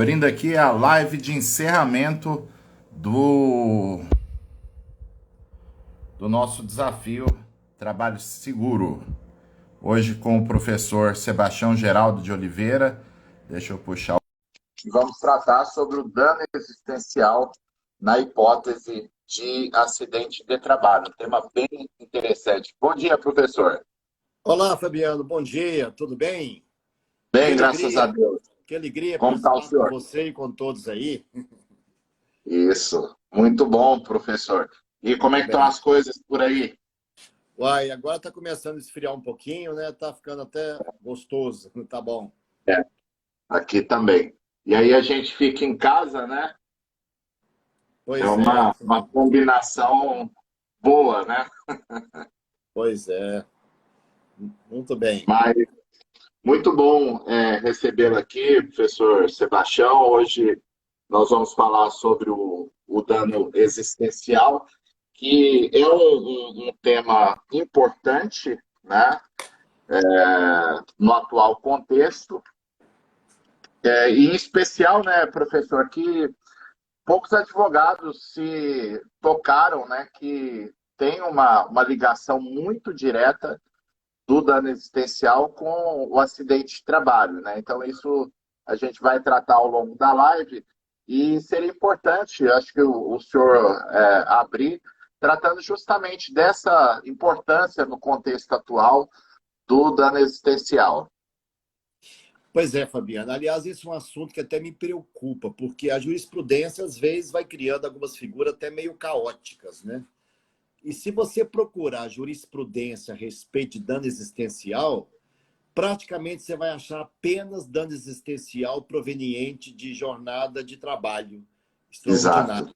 Abrindo aqui a live de encerramento do, do nosso desafio Trabalho Seguro. Hoje com o professor Sebastião Geraldo de Oliveira. Deixa eu puxar. Vamos tratar sobre o dano existencial na hipótese de acidente de trabalho. Um tema bem interessante. Bom dia, professor. Olá, Fabiano. Bom dia. Tudo bem? Bem, graças a Deus. Que alegria Como está o participar com senhor? você e com todos aí. Isso. Muito bom, professor. E como é Muito que estão bem. as coisas por aí? Uai, agora está começando a esfriar um pouquinho, né? Tá ficando até gostoso. Tá bom. É, aqui também. E aí a gente fica em casa, né? É Pois é, uma combinação boa, né? pois é. Muito bem. Mas muito bom recebê-lo aqui, professor Sebastião. Hoje nós vamos falar sobre o dano existencial, que é um tema importante, né? No atual contexto. E em especial, né, professor, que poucos advogados se tocaram, né, que tem uma ligação muito direta do dano existencial com o acidente de trabalho, né? Então, isso a gente vai tratar ao longo da live e seria importante, acho que o senhor abrir, tratando justamente dessa importância no contexto atual do dano existencial. Pois é, Fabiano. Aliás, esse é um assunto que até me preocupa, porque a jurisprudência, às vezes, vai criando algumas figuras até meio caóticas, né? E se você procurar jurisprudência a respeito de dano existencial, praticamente você vai achar apenas dano existencial proveniente de jornada de trabalho Exato. extraordinária.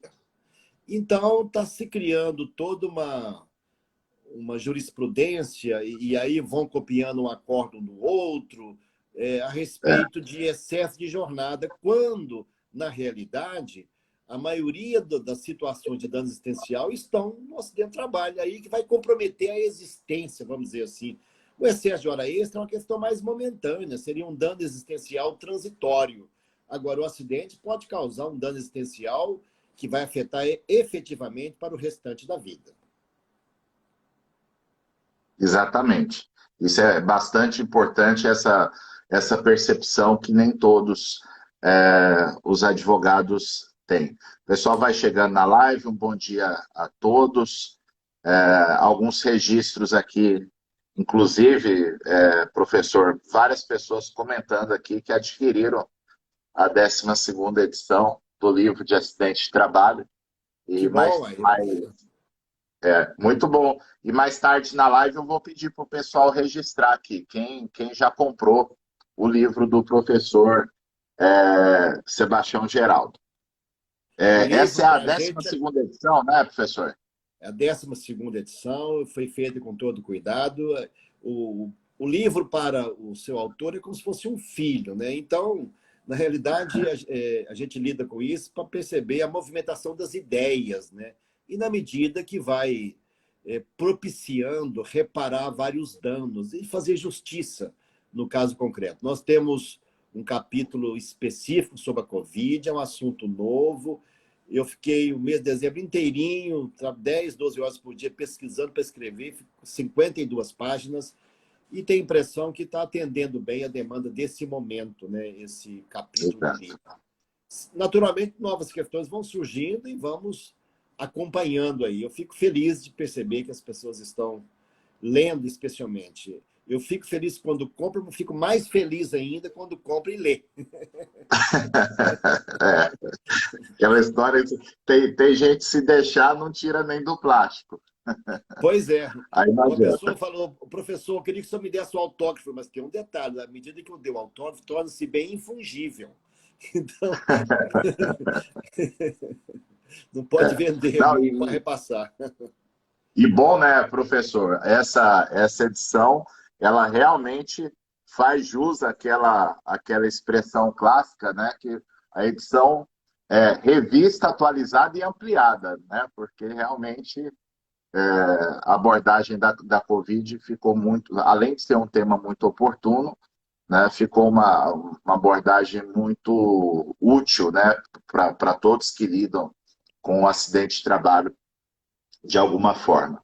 Então, está se criando toda uma jurisprudência, e aí vão copiando um acordo do outro, a É, respeito de excesso de jornada, quando, na realidade, a maioria das situações de dano existencial estão no acidente de trabalho, aí que vai comprometer a existência, vamos dizer assim. O excesso de hora extra é uma questão mais momentânea, seria um dano existencial transitório. Agora, o acidente pode causar um dano existencial que vai afetar efetivamente para o restante da vida. exatamente. Isso é bastante importante, essa percepção que nem todos os advogados têm. O pessoal vai chegando na live, um bom dia a todos. Alguns registros aqui, inclusive, professor, várias pessoas comentando aqui que adquiriram a 12ª edição do livro de acidente de trabalho. Que E bom, muito bom. E mais tarde na live eu vou pedir para o pessoal registrar aqui, quem já comprou o livro do professor Sebastião Geraldo. o Essa livro é a para a décima gente segunda edição, né, professor? é a 12ª edição, foi feita com todo cuidado. O livro para o seu autor é como se fosse um filho, né? Então, na realidade, a gente lida com isso para perceber a movimentação das ideias, né? E na medida que vai propiciando reparar vários danos e fazer justiça no caso concreto. Nós temos um capítulo específico sobre a Covid, é um assunto novo. Eu fiquei o mês de dezembro inteirinho, 10, 12 horas por dia, pesquisando para escrever, 52 páginas, e tenho a impressão que está atendendo bem a demanda desse momento, né, esse capítulo do Exato. livro. Naturalmente, novas questões vão surgindo e vamos acompanhando aí. Eu fico feliz de perceber que as pessoas estão lendo, especialmente. Eu fico feliz quando compro, mas fico mais feliz ainda quando compro e lê. Aquela história, tem gente se deixar, não tira nem do plástico. Pois é. Aí não Uma pessoa adianta. falou, professor, eu queria que o senhor me desse o autógrafo, mas tem um detalhe, à medida que eu dei o autógrafo, torna-se bem infungível. Então, não pode vender Não, para repassar. e bom, né, professor? Essa edição, ela realmente faz jus àquela expressão clássica, né? Que a edição é revista, atualizada e ampliada, né? Porque realmente a abordagem da Covid ficou muito, além de ser um tema muito oportuno, né? Ficou uma abordagem muito útil, né? Para todos que lidam com o acidente de trabalho de alguma forma.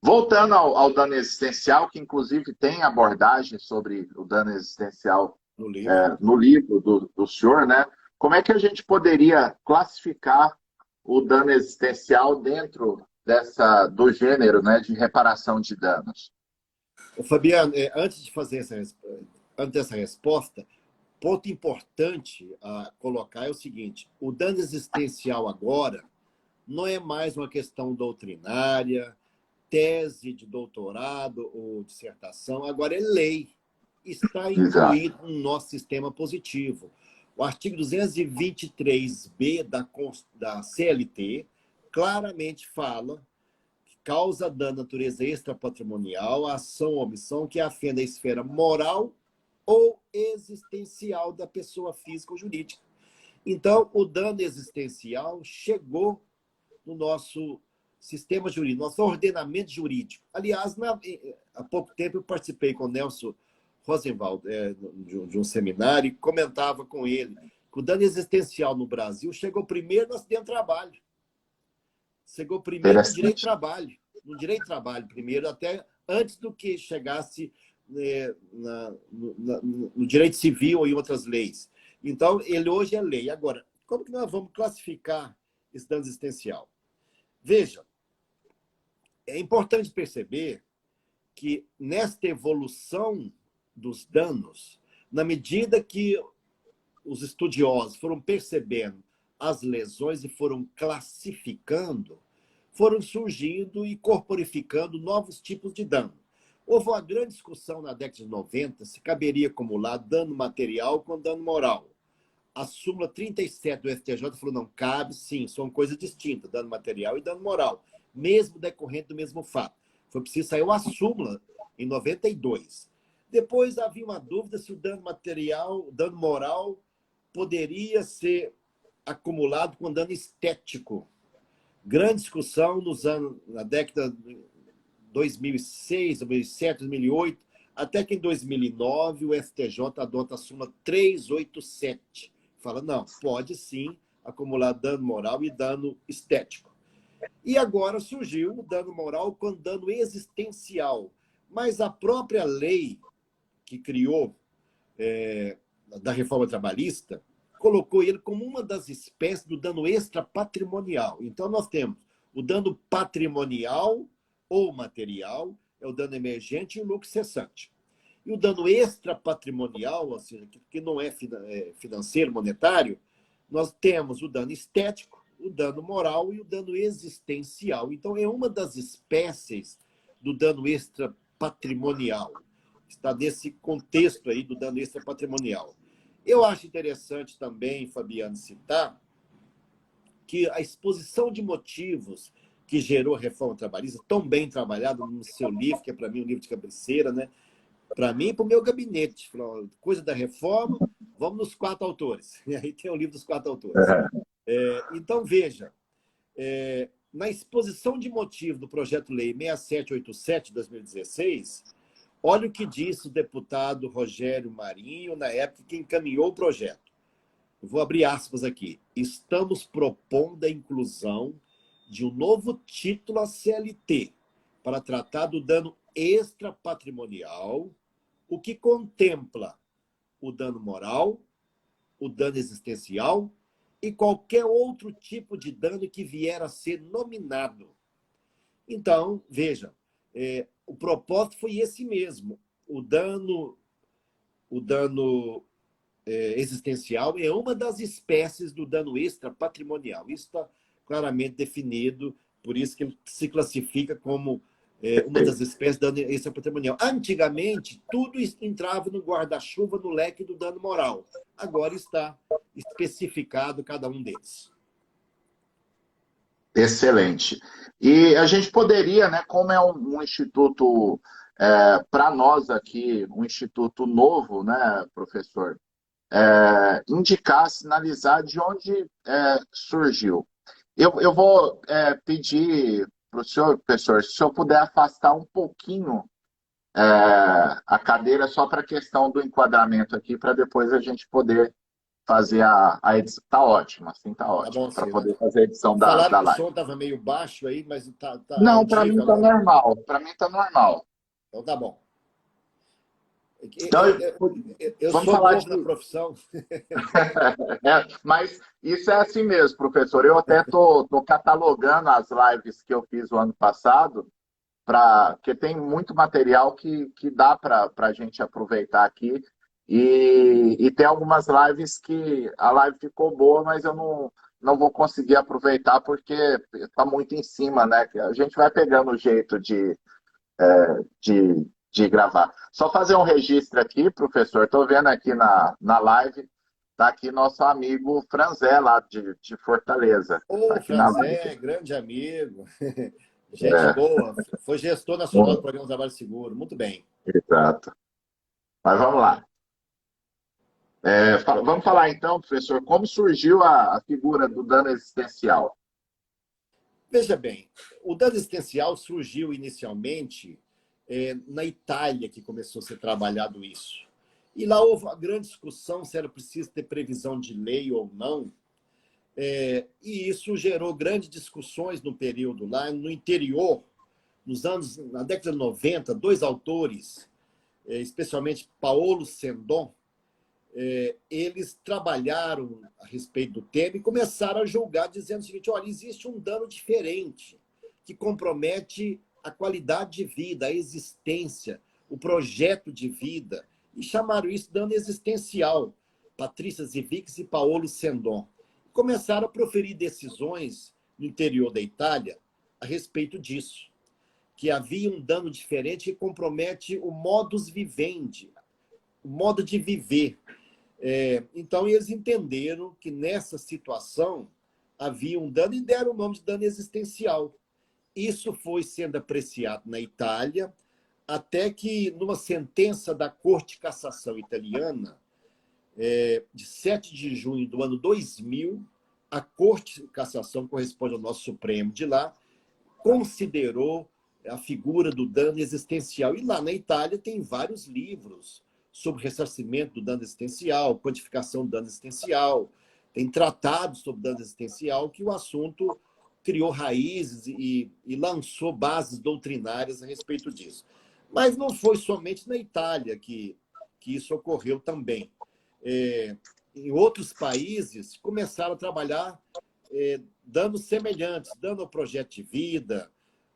Voltando ao dano existencial, que inclusive tem abordagem sobre o dano existencial no livro. no livro do senhor, né? Como é que a gente poderia classificar o dano existencial dentro do gênero, né, de reparação de danos? Ô, Fabiano, antes de fazer antes dessa resposta, ponto importante a colocar é o seguinte: o dano existencial agora não é mais uma questão doutrinária, tese de doutorado ou dissertação, agora é lei. Está Exato. incluído no nosso sistema positivo. O artigo 223b da CLT claramente fala que causa dano à natureza extrapatrimonial, a ação ou omissão que afeta a esfera moral ou existencial da pessoa física ou jurídica. Então, o dano existencial chegou no nosso sistema jurídico, nosso ordenamento jurídico. Aliás, há pouco tempo eu participei com o Nelson Rosenwald de um seminário e comentava com ele que o dano existencial no Brasil chegou primeiro no acidente de trabalho. Chegou primeiro no direito de Interessante. trabalho. No direito de trabalho, primeiro, até antes do que chegasse no direito civil ou em outras leis. Então, ele hoje é lei. Agora, como que nós vamos classificar esse dano existencial? Veja, é importante perceber que nesta evolução dos danos, na medida que os estudiosos foram percebendo as lesões e foram classificando, foram surgindo e corporificando novos tipos de dano. Houve uma grande discussão na década de 90 se caberia acumular dano material com dano moral. A súmula 37 do STJ falou, não, cabe sim, são coisas distintas, dano material e dano moral, mesmo decorrente do mesmo fato. Foi preciso sair uma súmula em 92. Depois havia uma dúvida se o dano material, o dano moral, poderia ser acumulado com dano estético. Grande discussão na década de 2006, 2007, 2008, até que em 2009 o STJ adota a súmula 387. Fala, não, pode sim acumular dano moral e dano estético. E agora surgiu o dano moral com dano existencial. Mas a própria lei que criou da reforma trabalhista colocou ele como uma das espécies do dano extrapatrimonial. Então, nós temos o dano patrimonial ou material, é o dano emergente e o lucro cessante. E o dano extrapatrimonial, ou seja, que não é financeiro, monetário, nós temos o dano estético, o dano moral e o dano existencial. Então, é uma das espécies do dano extrapatrimonial. Está nesse contexto aí do dano extrapatrimonial. Eu acho interessante também, Fabiano, citar que a exposição de motivos que gerou a reforma trabalhista, tão bem trabalhado no seu livro, que é para mim um livro de cabeceira, né? Para mim e para o meu gabinete. Coisa da reforma, vamos nos 4 autores. E aí tem o livro dos 4 autores. Então, veja, na exposição de motivo do projeto-lei 6787 de 2016, olha o que disse o deputado Rogério Marinho, na época que encaminhou o projeto. Eu vou abrir aspas aqui. Estamos propondo a inclusão de um novo título à CLT para tratar do dano extrapatrimonial, o que contempla o dano moral, o dano existencial e qualquer outro tipo de dano que vier a ser nominado. Então, veja, o propósito foi esse mesmo. O dano existencial é uma das espécies do dano extrapatrimonial. Isso está claramente definido, por isso que ele se classifica como uma das espécies do dano extrapatrimonial. Antigamente, tudo entrava no guarda-chuva, no leque do dano moral. Agora está especificado cada um deles. Excelente. E a gente poderia, né, como é um instituto, para nós aqui, um instituto novo, né, professor, indicar, sinalizar de onde surgiu. Eu vou pedir para o senhor, professor, se o senhor puder afastar um pouquinho a cadeira só para a questão do enquadramento aqui, para depois a gente poder fazer a edição. Tá ótimo, assim tá Tá bom, ótimo, para Ciro. poder fazer a edição Falaram da que o live. som estava meio baixo aí, mas tá Não, para mim audível tá agora. normal, para mim tá normal. Então tá bom. Então, Eu vamos sou falar novo na de. profissão. Mas isso é assim mesmo, professor. Eu até tô catalogando as lives que eu fiz o ano passado, porque tem muito material que dá para a gente aproveitar aqui. E tem algumas lives que a live ficou boa, mas eu não vou conseguir aproveitar porque está muito em cima, né? A gente vai pegando o jeito de gravar. Só fazer um registro aqui, professor. Estou vendo aqui na live, está aqui nosso amigo Franzé, lá de Fortaleza. Está Ô, aqui na live. Franzé, grande amigo. Gente É, boa. Foi gestor nacional do Programa Trabalho Seguro. Muito bem. exato. Mas vamos lá. Vamos falar então, professor, como surgiu a figura do dano existencial? Veja bem, o dano existencial surgiu inicialmente na Itália, que começou a ser trabalhado isso. E lá houve uma grande discussão se era preciso ter previsão de lei ou não. E isso gerou grandes discussões no período lá. No interior, na década de 90, dois autores, especialmente Paolo Sendon, eles trabalharam a respeito do tema e começaram a julgar, dizendo o seguinte: olha, existe um dano diferente que compromete a qualidade de vida, a existência, o projeto de vida, e chamaram isso de dano existencial. Patrícia Zivix e Paolo Sendon começaram a proferir decisões no interior da Itália a respeito disso, que havia um dano diferente que compromete o modus vivendi, o modo de viver. Então, eles entenderam que nessa situação havia um dano e deram o nome de dano existencial. Isso foi sendo apreciado na Itália, até que, numa sentença da Corte de Cassação italiana, de 7 de junho do ano 2000, a Corte de Cassação, corresponde ao nosso Supremo de lá, considerou a figura do dano existencial. E lá na Itália tem vários livros sobre ressarcimento do dano existencial, quantificação do dano existencial, tem tratados sobre dano existencial que o assunto criou raízes e lançou bases doutrinárias a respeito disso. Mas não foi somente na Itália que isso ocorreu também. Em outros países, começaram a trabalhar danos semelhantes, dano ao projeto de vida,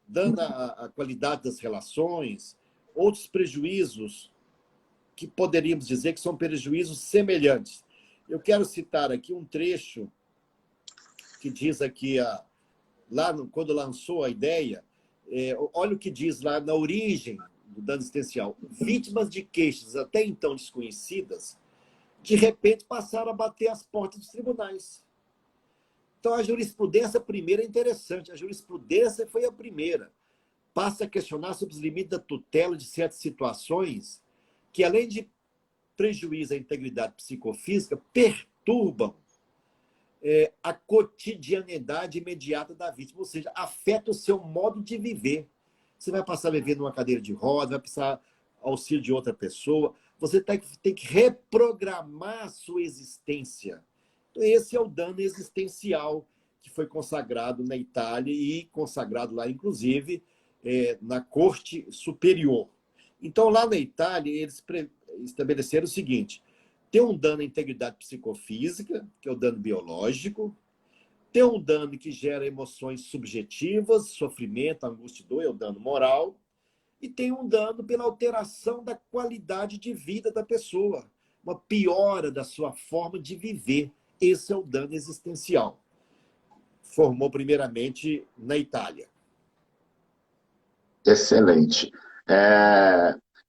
dano à qualidade das relações, outros prejuízos que poderíamos dizer que são prejuízos semelhantes. Eu quero citar aqui um trecho que diz aqui, lá quando lançou a ideia, olha o que diz lá na origem do dano existencial. Vítimas de queixas até então desconhecidas, de repente passaram a bater as portas dos tribunais. Então, a jurisprudência primeira é interessante. A jurisprudência foi a primeira. Passa a questionar sobre os limites da tutela de certas situações que, além de prejuízo à integridade psicofísica, perturbam a cotidianidade imediata da vítima, ou seja, afeta o seu modo de viver. Você vai passar a viver numa cadeira de rodas, vai precisar auxílio de outra pessoa, você tem que reprogramar a sua existência. Então, esse é o dano existencial que foi consagrado na Itália e consagrado lá, inclusive, na Corte Superior. Então, lá na Itália, eles estabeleceram o seguinte: tem um dano à integridade psicofísica, que é o dano biológico, tem um dano que gera emoções subjetivas, sofrimento, angústia e dor, é o dano moral, e tem um dano pela alteração da qualidade de vida da pessoa, uma piora da sua forma de viver. Esse é o dano existencial. Formou primeiramente na Itália. Excelente.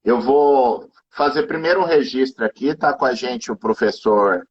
Eu vou fazer primeiro um registro aqui. Está com a gente o professor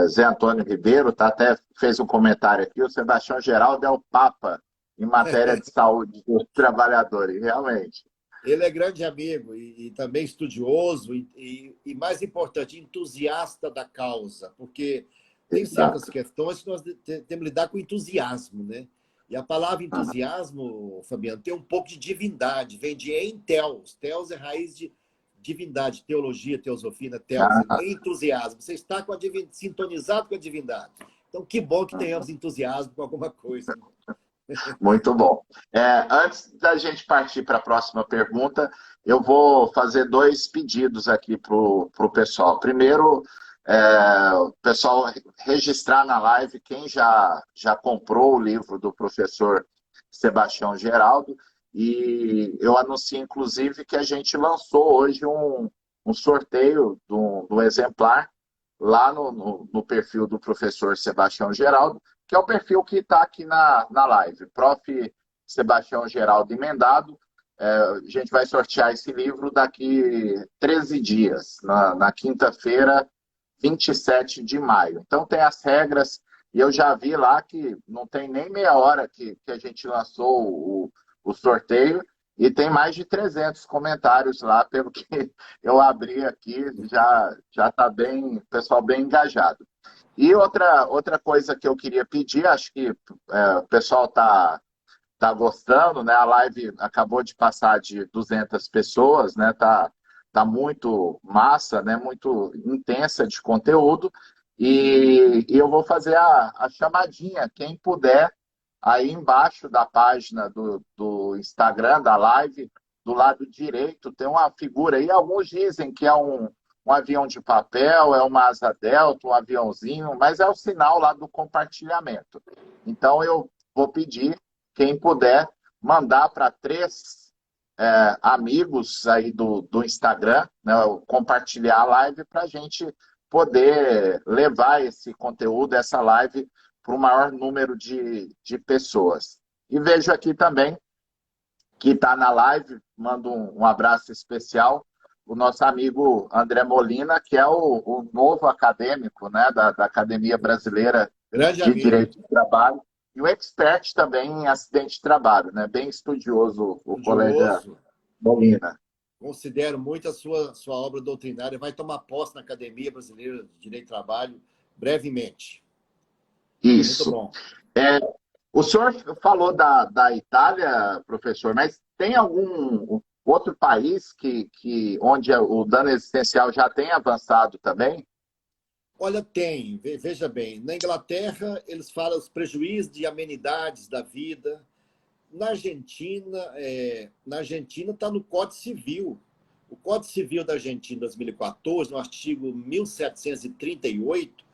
Zé Antônio Ribeiro, tá? Até fez um comentário aqui. O Sebastião Geraldo é o Papa em matéria de saúde dos trabalhadores, realmente. Ele é grande amigo e também estudioso e, mais importante, entusiasta da causa, porque tem certas Exato. questões que nós temos que lidar com entusiasmo, né? E a palavra entusiasmo, Fabiano, tem um pouco de divindade, vem de entheos. Theos é raiz de divindade, teologia, teosofia, né? Theos, Ah, entusiasmo. Você está com sintonizado com a divindade. Então, que bom que tenhamos entusiasmo com alguma coisa. muito bom. Antes da gente partir para a próxima pergunta, eu vou fazer dois pedidos aqui para o pessoal. Primeiro, o pessoal registrar na live quem já comprou o livro do professor Sebastião Geraldo. E eu anuncio, inclusive, que a gente lançou hoje um sorteio do exemplar lá no perfil do professor Sebastião Geraldo, que é o perfil que está aqui na live. Prof. Sebastião Geraldo Emendado. A gente vai sortear esse livro daqui 13 dias, na quinta-feira, 27 de maio. Então, tem as regras, e eu já vi lá que não tem nem meia hora que a gente lançou o sorteio, e tem mais de 300 comentários lá, pelo que eu abri aqui, já está bem, pessoal bem engajado. E outra coisa que eu queria pedir, acho que o pessoal tá gostando, né? A live acabou de passar de 200 pessoas, né? Tá muito massa, né? Muito intensa de conteúdo. E eu vou fazer a chamadinha. Quem puder, aí embaixo da página do Instagram, da live, do lado direito, tem uma figura aí. Alguns dizem que é um avião de papel, é uma asa delta, um aviãozinho, mas é o sinal lá do compartilhamento. Então, eu vou pedir, quem puder, mandar para 3 amigos aí do Instagram, né, compartilhar a live para a gente poder levar esse conteúdo, essa live, para o maior número de pessoas. E vejo aqui também que está na live, mando um abraço especial, o nosso amigo André Molina, que é o novo acadêmico, né, da Academia Brasileira Grande de amigo. Direito do Trabalho, e um expert também em acidente de trabalho, né, bem estudioso o colega Estudioso. Molina. Considero muito a sua obra doutrinária. Vai tomar posse na Academia Brasileira de Direito do Trabalho brevemente. Muito Isso. bom. O senhor falou da Itália, professor, mas tem algum outro país onde o dano existencial já tem avançado também? Olha, tem. Veja bem, na Inglaterra, eles falam os prejuízos de amenidades da vida. Na Argentina está no Código Civil. O Código Civil da Argentina, 2014, no artigo 1738,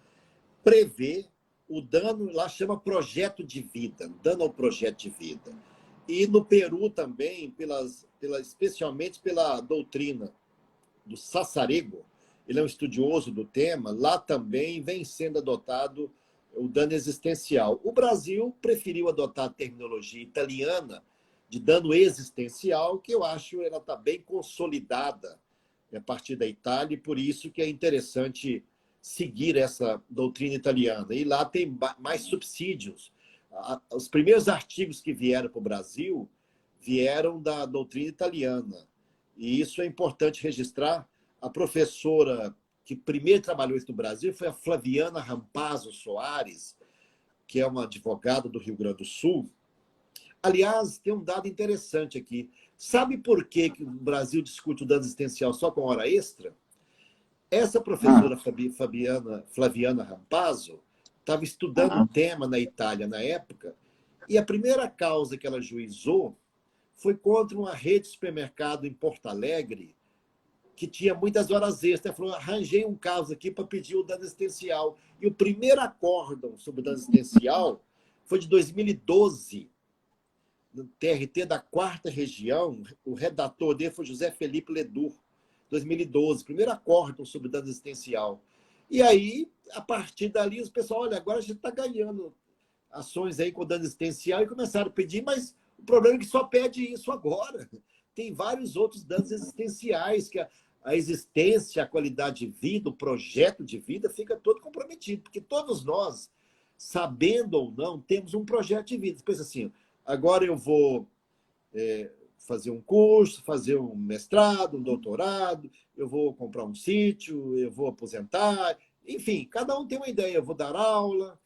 prevê o dano, lá chama projeto de vida, dano ao projeto de vida. E no Peru também, especialmente pela doutrina do Sassarego, ele é um estudioso do tema, lá também vem sendo adotado o dano existencial. O Brasil preferiu adotar a terminologia italiana de dano existencial, que eu acho ela está bem consolidada a partir da Itália, e por isso que é interessante seguir essa doutrina italiana. E lá tem mais subsídios. Os primeiros artigos que vieram para o Brasil vieram da doutrina italiana. E isso é importante registrar. A professora que primeiro trabalhou isso no Brasil foi a Flaviana Rampazzo Soares, que é uma advogada do Rio Grande do Sul. Aliás, tem um dado interessante aqui. Sabe por que o Brasil discute o dano existencial só com hora extra? Essa professora Flaviana Rampazzo estava estudando o tema na Itália na época, e a primeira causa que ela juizou foi contra uma rede de supermercado em Porto Alegre, que tinha muitas horas extras. Ela falou, arranjei um caso aqui para pedir o dano existencial. E o primeiro acórdão sobre o dano existencial foi de 2012, no TRT da 4ª Região. O redator dele foi José Felipe Ledur, 2012, primeiro acórdão sobre dano existencial. E aí, a partir dali, os pessoal, olha, agora a gente está ganhando ações aí com dano existencial, e começaram a pedir, mas o problema é que só pede isso agora. Tem vários outros danos existenciais, que a existência, a qualidade de vida, o projeto de vida fica todo comprometido, porque todos nós, sabendo ou não, temos um projeto de vida. Depois assim, agora eu vou fazer um curso, fazer um mestrado, um doutorado, eu vou comprar um sítio, eu vou aposentar, enfim, cada um tem uma ideia, eu vou dar aula.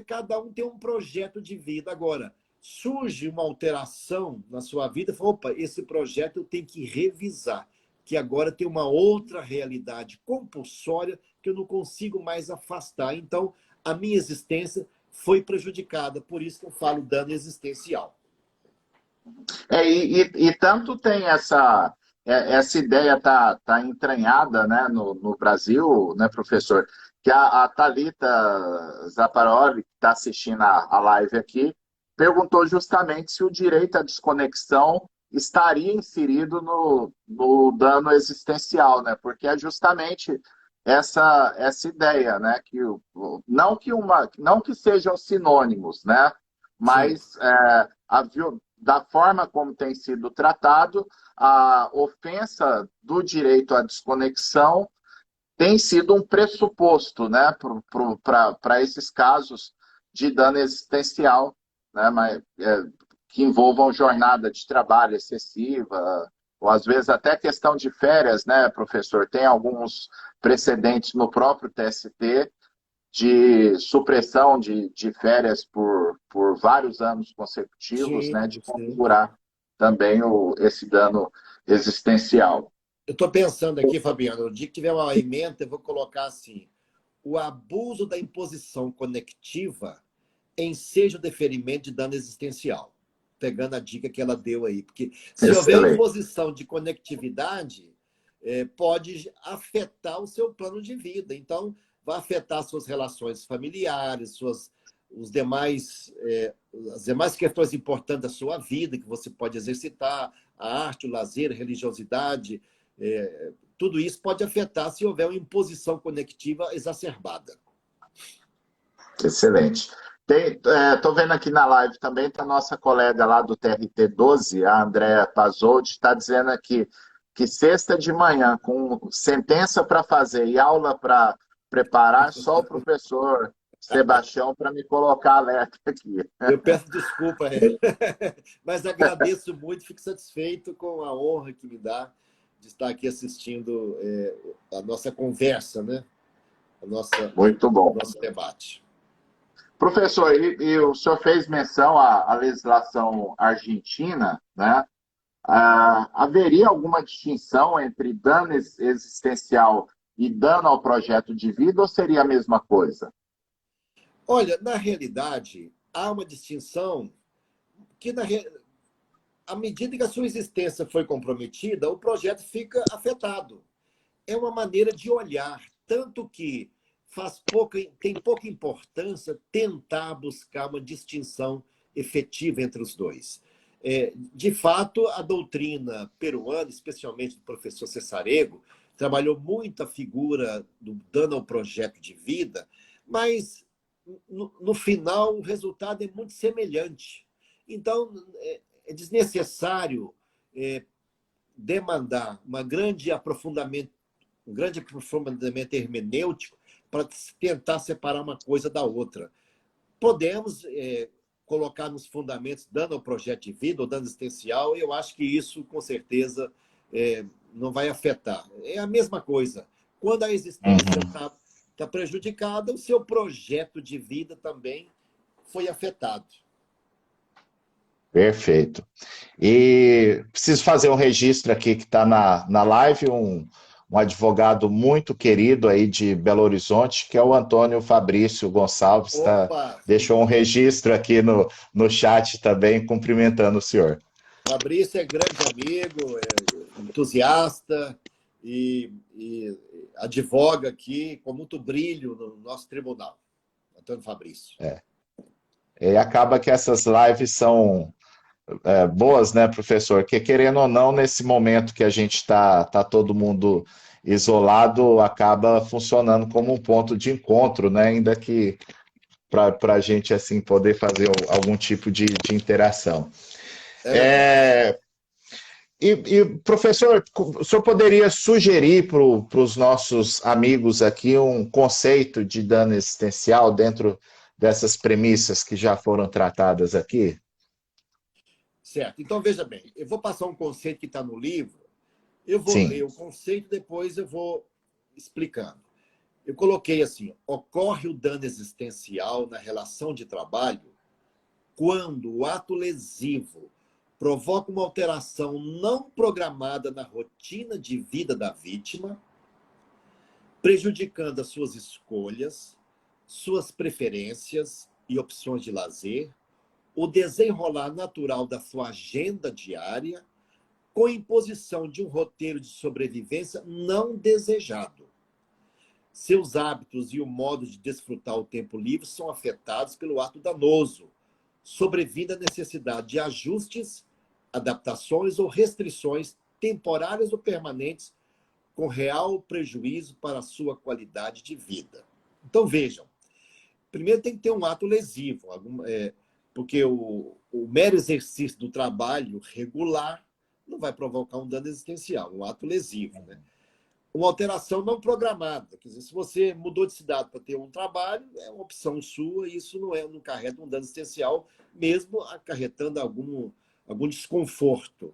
cada um tem um projeto de vida. Agora, surge uma alteração na sua vida, fala, opa, esse projeto eu tenho que revisar, que agora tem uma outra realidade compulsória que eu não consigo mais afastar. Então, a minha existência foi prejudicada, por isso que eu falo dano existencial. E tanto tem essa ideia tá entranhada, né, no Brasil, né, professor, que a Thalita Zaparoli, que está assistindo a live aqui, perguntou justamente se o direito à desconexão estaria inserido no dano existencial, né, porque é justamente essa ideia, né, não que sejam sinônimos, né, Sim, mas da forma como tem sido tratado, a ofensa do direito à desconexão tem sido um pressuposto, né, para esses casos de dano existencial, né, que envolvam jornada de trabalho excessiva, ou às vezes até questão de férias, né, professor? Tem alguns precedentes no próprio TST de supressão de férias por vários anos consecutivos, né, de sim, sim. configurar também esse dano existencial. Eu estou pensando aqui, Fabiano, no dia que tiver uma emenda, eu vou colocar assim, o abuso da imposição conectiva enseja o deferimento de dano existencial, pegando a dica que ela deu aí. Porque se houver Excelente. imposição de conectividade, pode afetar o seu plano de vida. Então, vai afetar suas relações familiares, as demais questões importantes da sua vida, que você pode exercitar, a arte, o lazer, a religiosidade, tudo isso pode afetar se houver uma imposição conectiva exacerbada. Excelente. Estou vendo aqui na live também, está a nossa colega lá do TRT 12, a Andréa Pazoldi, está dizendo aqui que sexta de manhã, com sentença para fazer e aula para preparar, só o professor Sebastião para me colocar alerta aqui. Eu peço desculpa, mas agradeço muito, fico satisfeito com a honra que me dá de estar aqui assistindo a nossa conversa, né? Muito O bom. nosso debate. Professor, e o senhor fez menção à legislação argentina, né? Haveria alguma distinção entre dano existencial e dano ao projeto de vida ou seria a mesma coisa? Olha, na realidade, há uma distinção que, à medida que a sua existência foi comprometida, o projeto fica afetado. É uma maneira de olhar, tanto que tem pouca importância tentar buscar uma distinção efetiva entre os dois. De fato, a doutrina peruana, especialmente do professor Cessarego, trabalhou muito a figura do dano ao projeto de vida, mas, no final, o resultado é muito semelhante. Então, é desnecessário demandar um grande aprofundamento hermenêutico para tentar separar uma coisa da outra. Podemos colocar nos fundamentos dano ao projeto de vida ou dano existencial, e eu acho que isso, com certeza, não vai afetar. É a mesma coisa. Quando a existência está prejudicada, o seu projeto de vida também foi afetado. Perfeito. E preciso fazer um registro aqui que está na live, um advogado muito querido aí de Belo Horizonte, que é o Antônio Fabrício Gonçalves, Opa! deixou um registro aqui no chat também, cumprimentando o senhor. Fabrício é grande amigo, entusiasta e advoga aqui com muito brilho no nosso tribunal. Antônio Fabrício. E acaba que essas lives são boas, né, professor? Que querendo ou não, nesse momento que a gente está todo mundo isolado, acaba funcionando como um ponto de encontro, né? Ainda que para a gente assim poder fazer algum tipo de interação. É verdade. Professor, o senhor poderia sugerir para os nossos amigos aqui um conceito de dano existencial dentro dessas premissas que já foram tratadas aqui? Certo. Então, veja bem, eu vou passar um conceito que está no livro, eu vou ler Sim. o conceito, depois eu vou explicando. Eu coloquei assim: ocorre o dano existencial na relação de trabalho quando o ato lesivo provoca uma alteração não programada na rotina de vida da vítima, prejudicando as suas escolhas, suas preferências e opções de lazer, o desenrolar natural da sua agenda diária, com a imposição de um roteiro de sobrevivência não desejado. Seus hábitos e o modo de desfrutar o tempo livre são afetados pelo ato danoso, sobrevindo a necessidade de ajustes, adaptações ou restrições temporárias ou permanentes, com real prejuízo para a sua qualidade de vida. Então, vejam, primeiro tem que ter um ato lesivo, porque o mero exercício do trabalho regular não vai provocar um dano existencial, um ato lesivo, né? Uma alteração não programada. Quer dizer, se você mudou de cidade para ter um trabalho, é uma opção sua, e isso não acarreta um dano existencial, mesmo acarretando algum desconforto.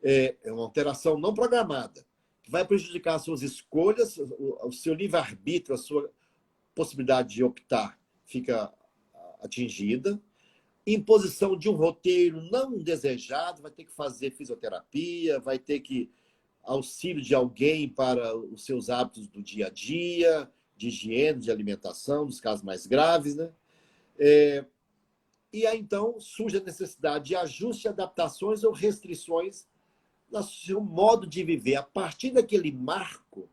É uma alteração não programada, que vai prejudicar as suas escolhas, o seu livre-arbítrio, a sua possibilidade de optar fica atingida. Imposição de um roteiro não desejado, vai ter que fazer fisioterapia, vai ter que auxílio de alguém para os seus hábitos do dia a dia, de higiene, de alimentação, nos casos mais graves, né? E aí, então, surge a necessidade de ajuste, adaptações ou restrições no seu modo de viver. A partir daquele marco,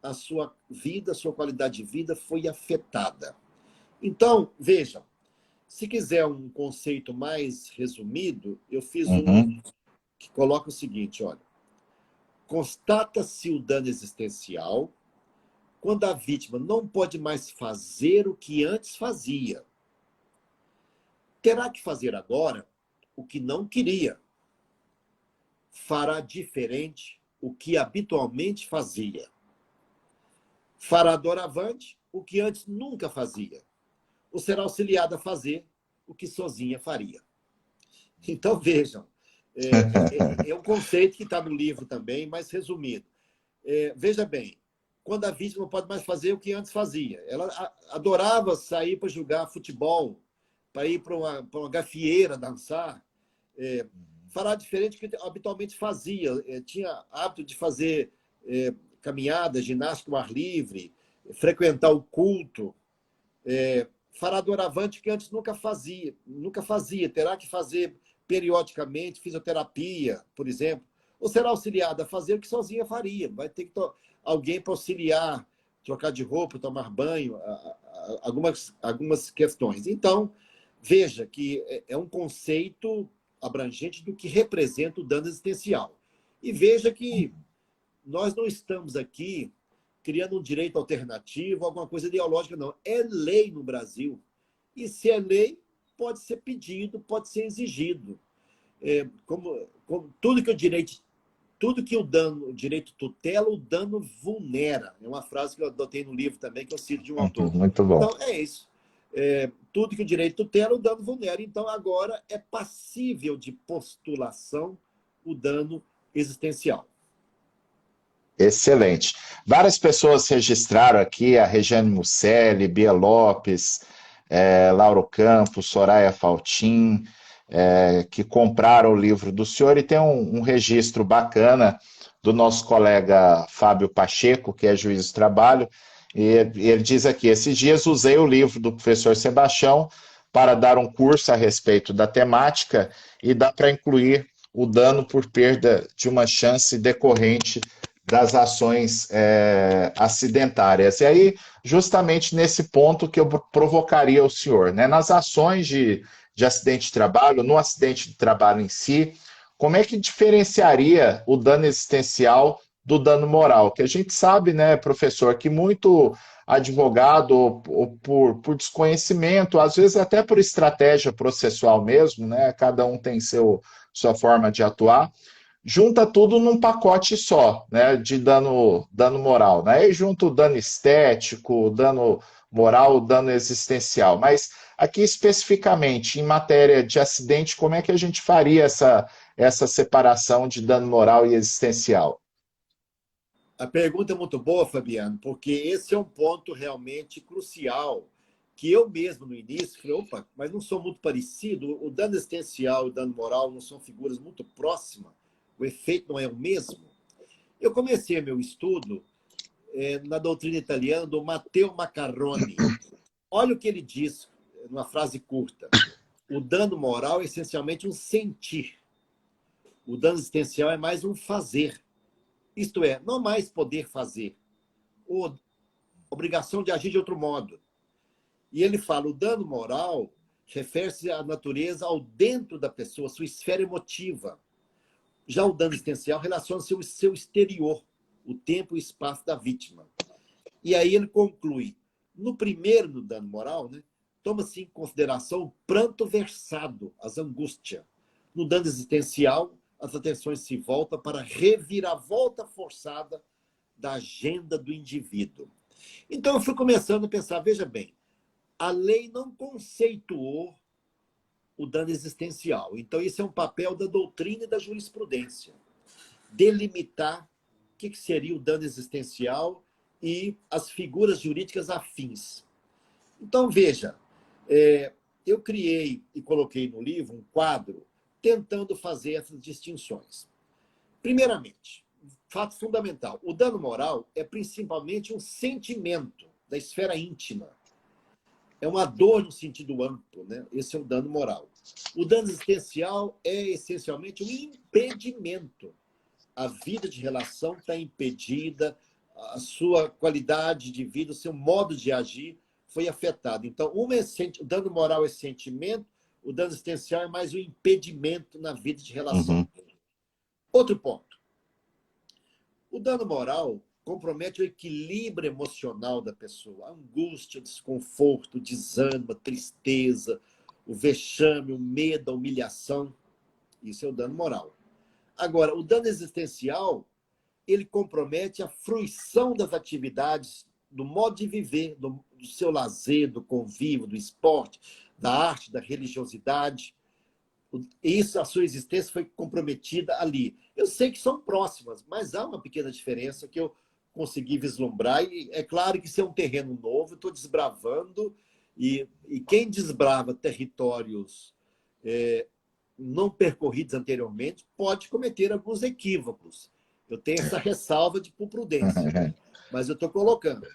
a sua vida, a sua qualidade de vida foi afetada. Então, vejam, se quiser um conceito mais resumido, eu fiz um que coloca o seguinte, olha: constata-se o dano existencial quando a vítima não pode mais fazer o que antes fazia. Terá que fazer agora o que não queria. Fará diferente o que habitualmente fazia. Fará doravante o que antes nunca fazia. Ou será auxiliada a fazer o que sozinha faria. Então, vejam, é um conceito que está no livro também, mas resumido. Veja bem, quando a vítima não pode mais fazer o que antes fazia. Ela adorava sair para jogar futebol, para ir para uma gafieira dançar. Fará diferente do que habitualmente fazia. Tinha hábito de fazer caminhada, ginástica ao ar livre, frequentar o culto. Fará doravante que antes nunca fazia. Terá que fazer periodicamente fisioterapia, por exemplo, ou será auxiliada a fazer o que sozinha faria. Vai ter que alguém para auxiliar, trocar de roupa, tomar banho, algumas questões. Então, veja que é um conceito abrangente do que representa o dano existencial. E veja que nós não estamos aqui criando um direito alternativo, alguma coisa ideológica, não. É lei no Brasil. E se é lei, pode ser pedido, pode ser exigido. Como tudo que o direito tutela, o dano vulnera. É uma frase que eu adotei no livro também, que eu cito de um autor. Muito bom. Então, é isso. Tudo que o direito tutela, o dano vulnera. Então, agora é passível de postulação o dano existencial. Excelente. Várias pessoas registraram aqui, a Regiane Musselli, Bia Lopes, Lauro Campos, Soraya Faltin, que compraram o livro do senhor, e tem um registro bacana do nosso colega Fábio Pacheco, que é juiz do trabalho, e ele diz aqui: esses dias usei o livro do professor Sebastião para dar um curso a respeito da temática, e dá para incluir o dano por perda de uma chance decorrente das ações acidentárias. E aí, justamente nesse ponto que eu provocaria o senhor, né? Nas ações de acidente de trabalho, no acidente de trabalho em si, como é que diferenciaria o dano existencial do dano moral? Que a gente sabe, né, professor, que muito advogado, ou por desconhecimento, às vezes até por estratégia processual mesmo, né? Cada um tem sua forma de atuar, junta tudo num pacote só, né, de dano moral, né? Aí junta o dano estético, o dano moral, o dano existencial. Mas aqui especificamente, em matéria de acidente, como é que a gente faria essa separação de dano moral e existencial? A pergunta é muito boa, Fabiano, porque esse é um ponto realmente crucial, que eu mesmo, no início, falei, opa, mas não são muito parecidos? O dano existencial e o dano moral não são figuras muito próximas? O efeito não é o mesmo? Eu comecei meu estudo na doutrina italiana do Matteo Macarroni. Olha o que ele diz, numa frase curta. O dano moral é essencialmente um sentir. O dano existencial é mais um fazer. Isto é, não mais poder fazer, ou obrigação de agir de outro modo. E ele fala, o dano moral refere-se à natureza ao dentro da pessoa, sua esfera emotiva. Já o dano existencial relaciona-se ao seu exterior, o tempo e o espaço da vítima. E aí ele conclui, no primeiro, no dano moral, né, toma-se em consideração o pranto versado, as angústias. No dano existencial, as atenções se voltam para a reviravolta forçada da agenda do indivíduo. Então, eu fui começando a pensar, veja bem, a lei não conceituou o dano existencial. Então, isso é um papel da doutrina e da jurisprudência. Delimitar o que seria o dano existencial e as figuras jurídicas afins. Então, veja, eu criei e coloquei no livro um quadro tentando fazer essas distinções. Primeiramente, fato fundamental, o dano moral é principalmente um sentimento da esfera íntima. É uma dor no sentido amplo, né? Esse é o dano moral. O dano existencial é essencialmente um impedimento. A vida de relação está impedida, a sua qualidade de vida, o seu modo de agir foi afetado. Então, o dano moral é sentimento, o dano existencial é mais um impedimento na vida de relação. Uhum. Outro ponto. O dano moral compromete o equilíbrio emocional da pessoa. A angústia, o desconforto, o desânimo, a tristeza, o vexame, o medo, a humilhação. Isso é o dano moral. Agora, o dano existencial, ele compromete a fruição das atividades, do modo de viver, do seu lazer, do convívio, do esporte, da arte, da religiosidade. Isso, a sua existência foi comprometida ali. Eu sei que são próximas, mas há uma pequena diferença que eu consegui vislumbrar. E é claro que isso é um terreno novo, estou desbravando, e quem desbrava territórios não percorridos anteriormente pode cometer alguns equívocos. Eu tenho essa ressalva por prudência, mas eu estou colocando.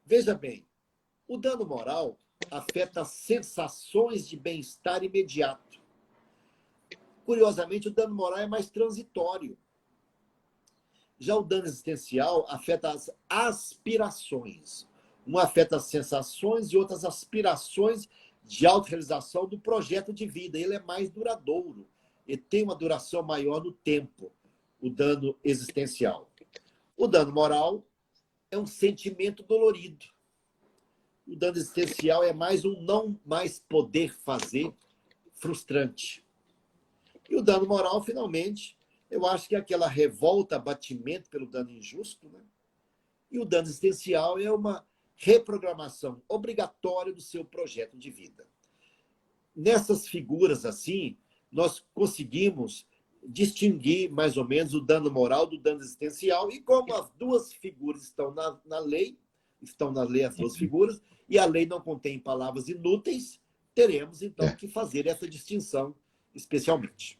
Veja bem, o dano moral afeta as sensações de bem-estar imediato. Curiosamente, o dano moral é mais transitório. Já o dano existencial afeta as aspirações. Um afeta as sensações e outras aspirações de autorrealização do projeto de vida. Ele é mais duradouro. Ele tem uma duração maior no tempo, o dano existencial. O dano moral é um sentimento dolorido. O dano existencial é mais um não mais poder fazer frustrante. E o dano moral, finalmente, eu acho que é aquela revolta, abatimento pelo dano injusto, né? E o dano existencial é uma reprogramação obrigatória do seu projeto de vida. Nessas figuras assim, nós conseguimos distinguir mais ou menos o dano moral do dano existencial, e como as duas figuras estão na lei as duas figuras, e a lei não contém palavras inúteis, teremos então que fazer essa distinção especialmente.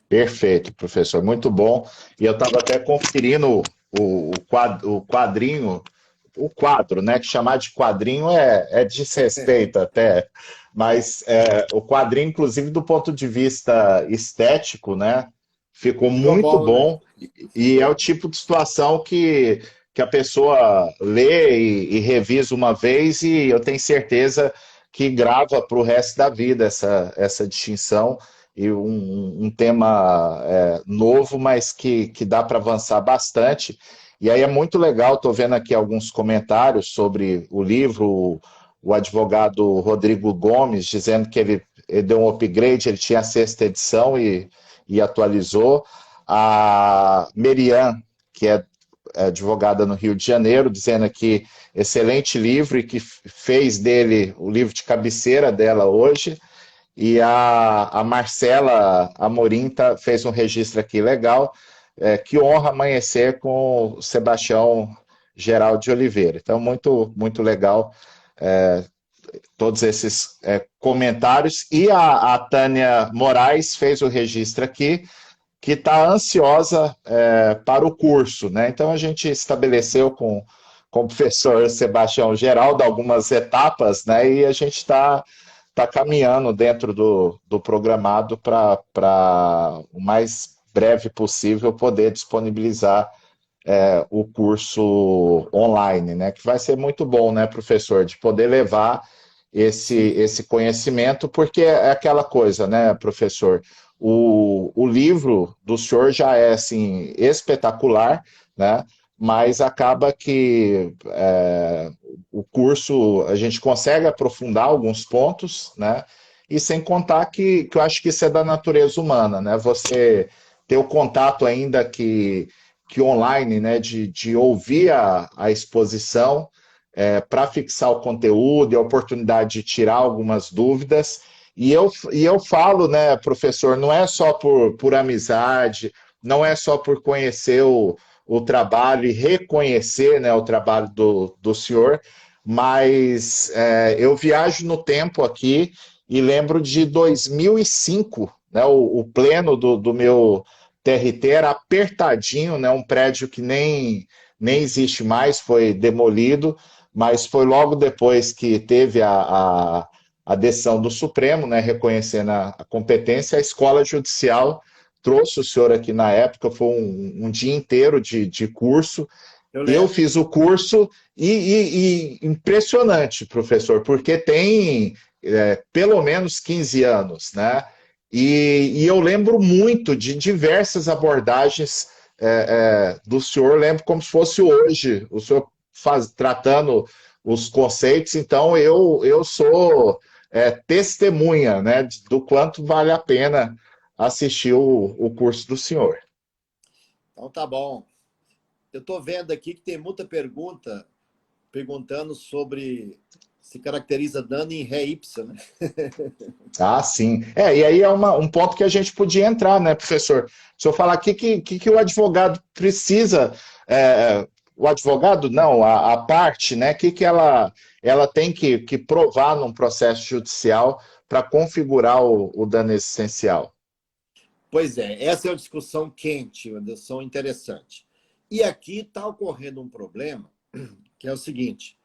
Perfeito, professor, muito bom. E eu estava até conferindo o quadrinho, o quadro, né? Que chamar de quadrinho é desrespeito até, mas o quadrinho, inclusive do ponto de vista estético, né? Ficou muito bom, né? E é o tipo de situação que a pessoa lê e revisa uma vez, e eu tenho certeza que grava para o resto da vida essa distinção. E um tema novo, mas que dá para avançar bastante. E aí é muito legal, estou vendo aqui alguns comentários sobre o livro, o advogado Rodrigo Gomes, dizendo que ele deu um upgrade, ele tinha a 6ª edição e atualizou. A Merian, que é advogada no Rio de Janeiro, dizendo aqui, excelente livro, e que fez dele o livro de cabeceira dela hoje. E a Marcela Amorim fez um registro aqui legal. que honra amanhecer com o Sebastião Geraldo de Oliveira. Então, muito, muito legal todos esses comentários. E a Tânia Moraes fez o registro aqui, que está ansiosa para o curso, né? Então, a gente estabeleceu com o professor Sebastião Geraldo algumas etapas, né? E a gente está caminhando dentro do programado para o mais breve possível poder disponibilizar o curso online, né? Que vai ser muito bom, né, professor, de poder levar esse conhecimento, porque é aquela coisa, né, professor? O livro do senhor já é assim espetacular, né? Mas acaba que o curso a gente consegue aprofundar alguns pontos, né? E sem contar que eu acho que isso é da natureza humana, né? Você ter o contato ainda que online, né? De ouvir a exposição para fixar o conteúdo e a oportunidade de tirar algumas dúvidas. E eu falo, né, professor, não é só por amizade, não é só por conhecer o trabalho e reconhecer, né, o trabalho do senhor, mas eu viajo no tempo aqui e lembro de 2005, né, o pleno do meu TRT era apertadinho, né, um prédio que nem existe mais, foi demolido, mas foi logo depois que teve a decisão do Supremo, né, reconhecendo a competência, a escola judicial trouxe o senhor aqui na época, foi um dia inteiro de curso. Eu Eu lembro. fiz o curso e impressionante, professor, porque tem pelo menos 15 anos, né? E eu lembro muito de diversas abordagens do senhor, lembro como se fosse hoje, o senhor tratando os conceitos, então eu sou testemunha, né, do quanto vale a pena assistir o curso do senhor. Então tá bom. Eu estou vendo aqui que tem muita pergunta perguntando sobre se caracteriza dano em ré ipsa, né? Ah, sim. E aí é um ponto que a gente podia entrar, né, professor? Se eu falar aqui que o advogado precisa, o advogado não, a parte, né, que ela tem que provar num processo judicial para configurar o dano existencial. Pois é, essa é uma discussão quente, Anderson, interessante. E aqui está ocorrendo um problema, que é o seguinte: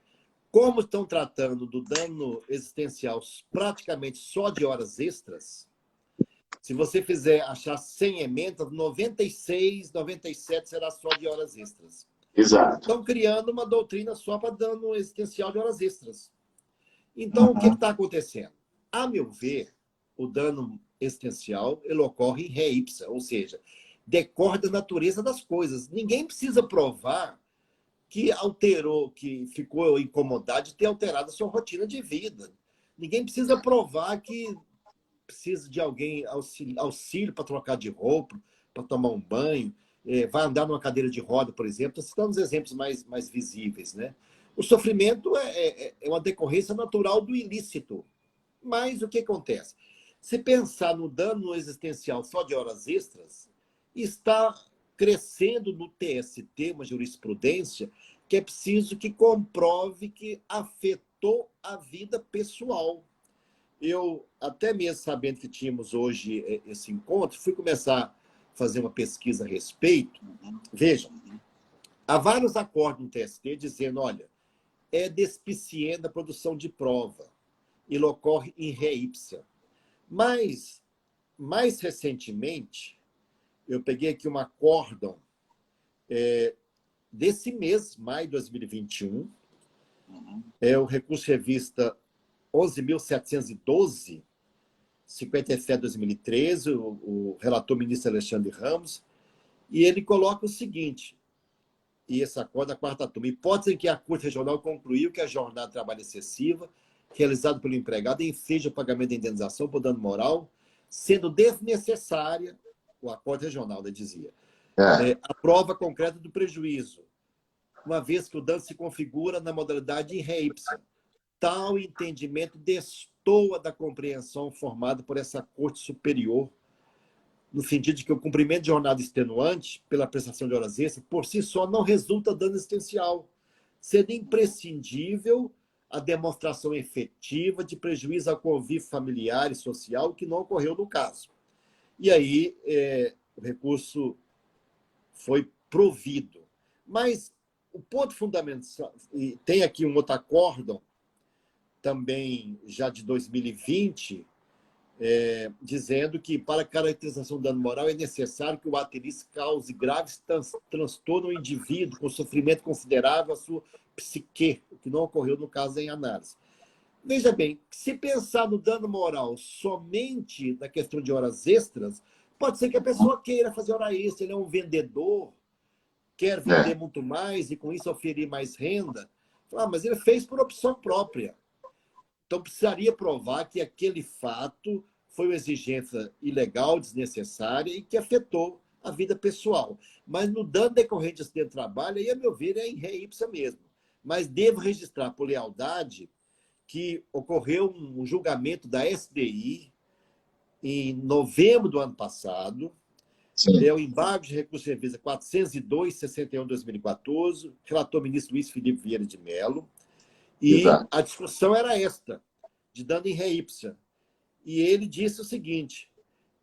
como estão tratando do dano existencial praticamente só de horas extras, se você fizer achar 100 emendas, 96, 97 será só de horas extras. Exato. Estão criando uma doutrina só para dano existencial de horas extras. Então, o que Uhum. está acontecendo? A meu ver, o dano existencial ele ocorre em ré ipsa, ou seja, decorre da natureza das coisas. Ninguém precisa provar que alterou, que ficou incomodado de ter alterado a sua rotina de vida. Ninguém precisa provar que precisa de alguém auxílio para trocar de roupa, para tomar um banho, vai andar numa cadeira de roda, por exemplo. Estou citando os exemplos mais visíveis, né? O sofrimento é uma decorrência natural do ilícito. Mas o que acontece? Se pensar no dano existencial só de horas extras, está crescendo no TST uma jurisprudência que é preciso que comprove que afetou a vida pessoal. Eu, até mesmo sabendo que tínhamos hoje esse encontro, fui começar a fazer uma pesquisa a respeito. Vejam, há vários acordos no TST dizendo, olha, é despiciente a produção de prova. Ele ocorre em ré ipsa. Mas, mais recentemente, eu peguei aqui um acórdão desse mês, maio de 2021, é o recurso revista 11.712, 57 de 2013, o relator ministro Alexandre Ramos, e ele coloca o seguinte, e esse acordo da quarta turma, hipótese em que a Corte Regional concluiu que a jornada de trabalho excessiva realizada pelo empregado infringe o pagamento da indenização por dano moral, sendo desnecessária, o acordo regional dizia, a prova concreta do prejuízo, uma vez que o dano se configura na modalidade em ré ipsa. Tal entendimento destoa da compreensão formada por essa Corte Superior no sentido de que o cumprimento de jornada extenuante pela prestação de horas extras, por si só, não resulta dano existencial, sendo imprescindível a demonstração efetiva de prejuízo ao convívio familiar e social, que não ocorreu no caso. E aí o recurso foi provido. Mas o ponto fundamental, e tem aqui um outro acórdão, também já de 2020, dizendo que para a caracterização do dano moral é necessário que o ato ilícito cause graves transtorno ao indivíduo, com sofrimento considerável à sua psique, o que não ocorreu no caso em análise. Veja bem, se pensar no dano moral somente na questão de horas extras, pode ser que a pessoa queira fazer hora extra, ele é um vendedor, quer vender muito mais e com isso oferir mais renda. Mas ele fez por opção própria. Então precisaria provar que aquele fato foi uma exigência ilegal, desnecessária e que afetou a vida pessoal. Mas no dano decorrente de acidente de trabalho, aí, a meu ver, é em ré ipsa mesmo. Mas devo registrar por lealdade que ocorreu um julgamento da SDI em novembro do ano passado. É o embargo de recurso de revista 402/61/2014, relator ministro Luiz Felipe Vieira de Mello. E a discussão era esta, de dano em ré ipsa. E ele disse o seguinte: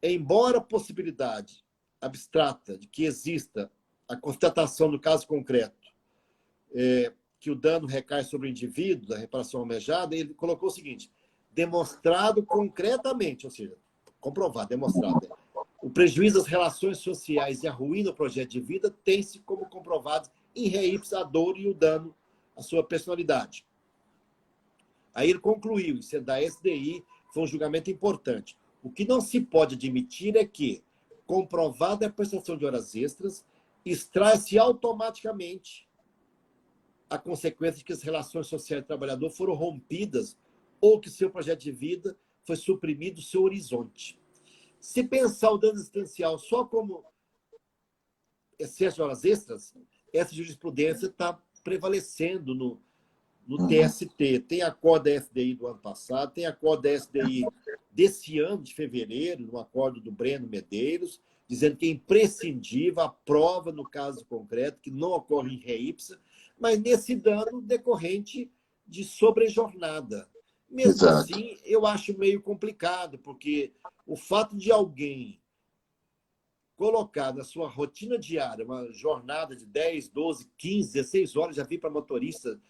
embora a possibilidade abstrata de que exista a constatação do caso concreto, que o dano recai sobre o indivíduo, da reparação almejada, ele colocou o seguinte: demonstrado concretamente, ou seja, comprovado, demonstrado, o prejuízo às relações sociais e a ruína do projeto de vida tem-se como comprovados em ré ipsa a dor e o dano à sua personalidade. Aí ele concluiu, isso é da SDI, foi um julgamento importante. O que não se pode admitir é que, comprovada a prestação de horas extras, extrai-se automaticamente a consequência de que as relações sociais do trabalhador foram rompidas ou que seu projeto de vida foi suprimido do seu horizonte. Se pensar o dano existencial só como excesso de horas extras, essa jurisprudência está prevalecendo no TST. Tem acordo da SDI do ano passado, tem acordo da SDI desse ano, de fevereiro, no acordo do Breno Medeiros, dizendo que é imprescindível a prova, no caso concreto, que não ocorre em ré ipsa, mas nesse dano decorrente de sobrejornada. Mesmo assim, eu acho meio complicado, porque o fato de alguém colocar na sua rotina diária uma jornada de 10, 12, 15, 16 horas, já vi para motorista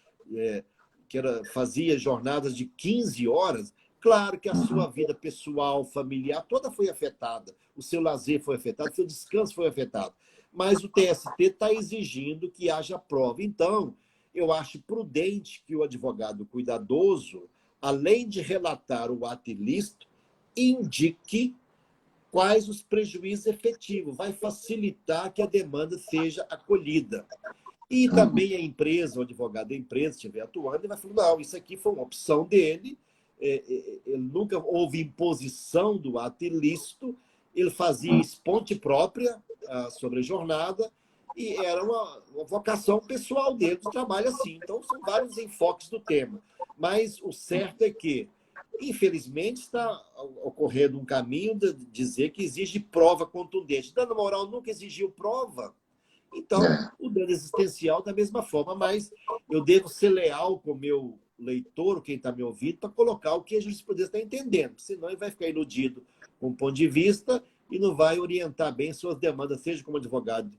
que fazia jornadas de 15 horas, claro que a sua vida pessoal, familiar, toda foi afetada. O seu lazer foi afetado, o seu descanso foi afetado. Mas o TST está exigindo que haja prova. Então, eu acho prudente que o advogado cuidadoso, além de relatar o ato ilícito, indique quais os prejuízos efetivos. Vai facilitar que a demanda seja acolhida. E também a empresa, o advogado da empresa, estiver atuando, ele vai falar: não, isso aqui foi uma opção dele, ele nunca houve imposição do ato ilícito, ele fazia esponte própria sobre a jornada e era uma vocação pessoal dele de trabalho assim. Então, são vários enfoques do tema. Mas o certo é que, infelizmente, está ocorrendo um caminho de dizer que exige prova contundente. Dano moral nunca exigiu prova. Então, o dano existencial da mesma forma, mas eu devo ser leal com o meu leitor, quem está me ouvindo, para colocar o que a jurisprudência está entendendo, senão ele vai ficar iludido com o ponto de vista e não vai orientar bem suas demandas, seja como advogado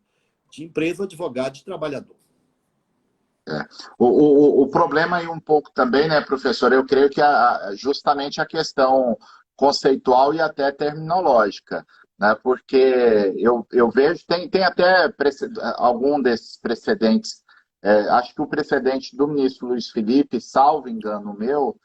de empresa ou advogado de trabalhador. O problema aí um pouco também, né, professor, eu creio que justamente a questão conceitual e até terminológica, né, porque eu vejo, tem até algum desses precedentes, acho que o precedente do ministro Luiz Felipe, salvo engano meu,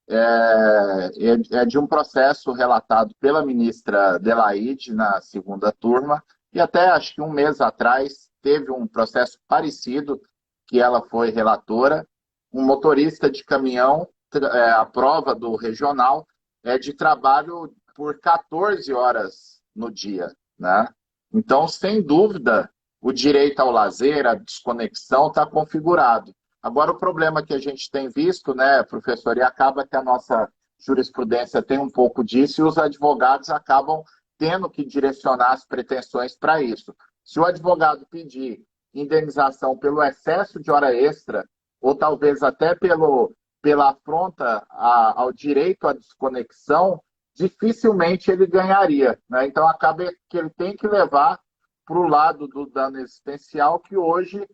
é de um processo relatado pela ministra Adelaide na segunda turma, e até acho que um mês atrás teve um processo parecido, que ela foi relatora, um motorista de caminhão, a prova do regional é de trabalho por 14 horas no dia, né? Então, sem dúvida, o direito ao lazer, a desconexão está configurado. Agora, o problema que a gente tem visto, né, professor, e acaba que a nossa jurisprudência tem um pouco disso, e os advogados acabam tendo que direcionar as pretensões para isso. Se o advogado pedir indenização pelo excesso de hora extra, ou talvez até pela afronta ao direito à desconexão, dificilmente ele ganharia, né? Então, acaba que ele tem que levar para o lado do dano existencial, que hoje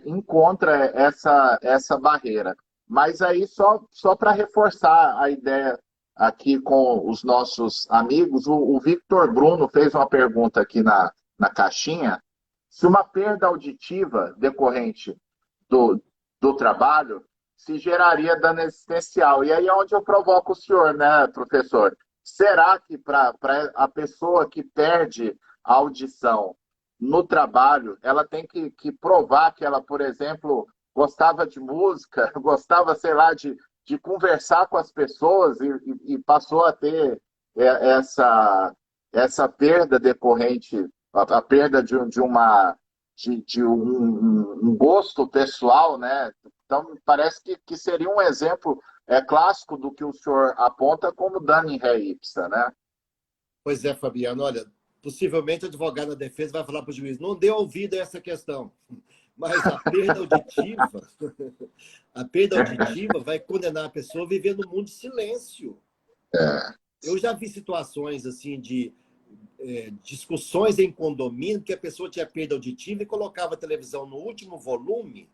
encontra essa barreira. Mas aí, só para reforçar a ideia aqui com os nossos amigos, o Victor Bruno fez uma pergunta aqui na caixinha, se uma perda auditiva decorrente do trabalho se geraria dano existencial. E aí é onde eu provoco o senhor, né, professor? Será que para a pessoa que perde a audição no trabalho, ela tem que provar que ela, por exemplo, gostava de música, gostava, sei lá, de conversar com as pessoas e passou a ter essa perda decorrente, a perda de um gosto pessoal, né? Então, parece que seria um exemplo clássico do que o senhor aponta como dano in re ipsa, né? Pois é, Fabiano, olha, possivelmente o advogado da defesa vai falar para o juiz, não dê ouvido a essa questão, mas a perda auditiva vai condenar a pessoa a viver num mundo de silêncio. Eu já vi situações assim de discussões em condomínio que a pessoa tinha perda auditiva e colocava a televisão no último volume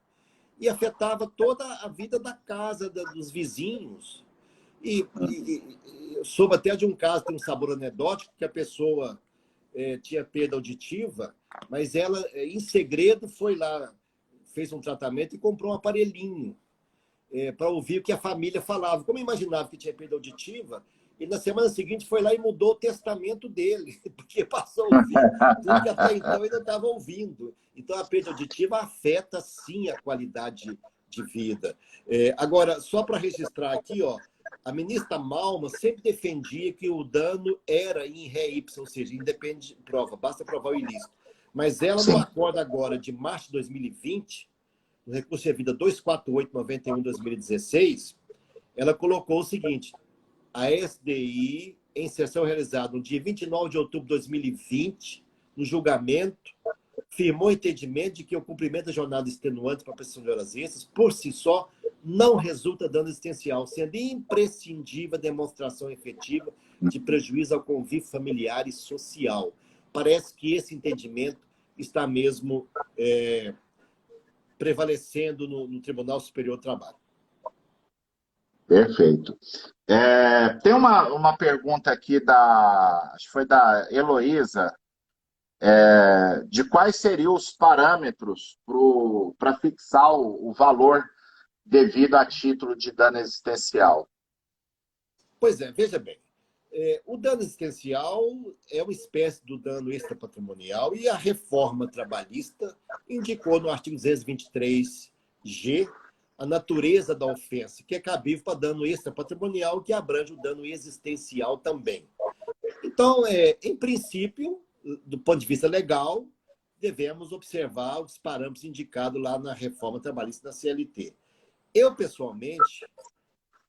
e afetava toda a vida da casa, dos vizinhos. E eu soube até de um caso, tem um sabor anedótico, que a pessoa tinha perda auditiva, mas ela, em segredo, foi lá, fez um tratamento e comprou um aparelhinho para ouvir o que a família falava. Como imaginava que tinha perda auditiva, e na semana seguinte foi lá e mudou o testamento dele, porque passou a ouvir tudo que até então ele não estava ouvindo. Então, a perda auditiva afeta, sim, a qualidade de vida. Agora, só para registrar aqui, ó, a ministra Malma sempre defendia que o dano era in re ipsa, ou seja, independe de prova, basta provar o ilícito. Mas ela, no acordo agora de março de 2020, no recurso de vida 248/91/2016, ela colocou o seguinte: a SDI, em sessão realizada no dia 29 de outubro de 2020, no julgamento, firmou entendimento de que o cumprimento da jornada extenuante para a prestação de horas extras, por si só, não resulta dano existencial, sendo imprescindível a demonstração efetiva de prejuízo ao convívio familiar e social. Parece que esse entendimento está mesmo prevalecendo no Tribunal Superior do Trabalho. Perfeito. Tem uma pergunta aqui acho que foi da Heloísa, de quais seriam os parâmetros para fixar o valor devido a título de dano existencial? Pois é, veja bem. O dano existencial é uma espécie do dano extrapatrimonial e a reforma trabalhista indicou no artigo 223G a natureza da ofensa, que é cabível para dano extrapatrimonial, que abrange o dano existencial também. Então, em princípio, do ponto de vista legal, devemos observar os parâmetros indicados lá na reforma trabalhista da CLT. Eu, pessoalmente,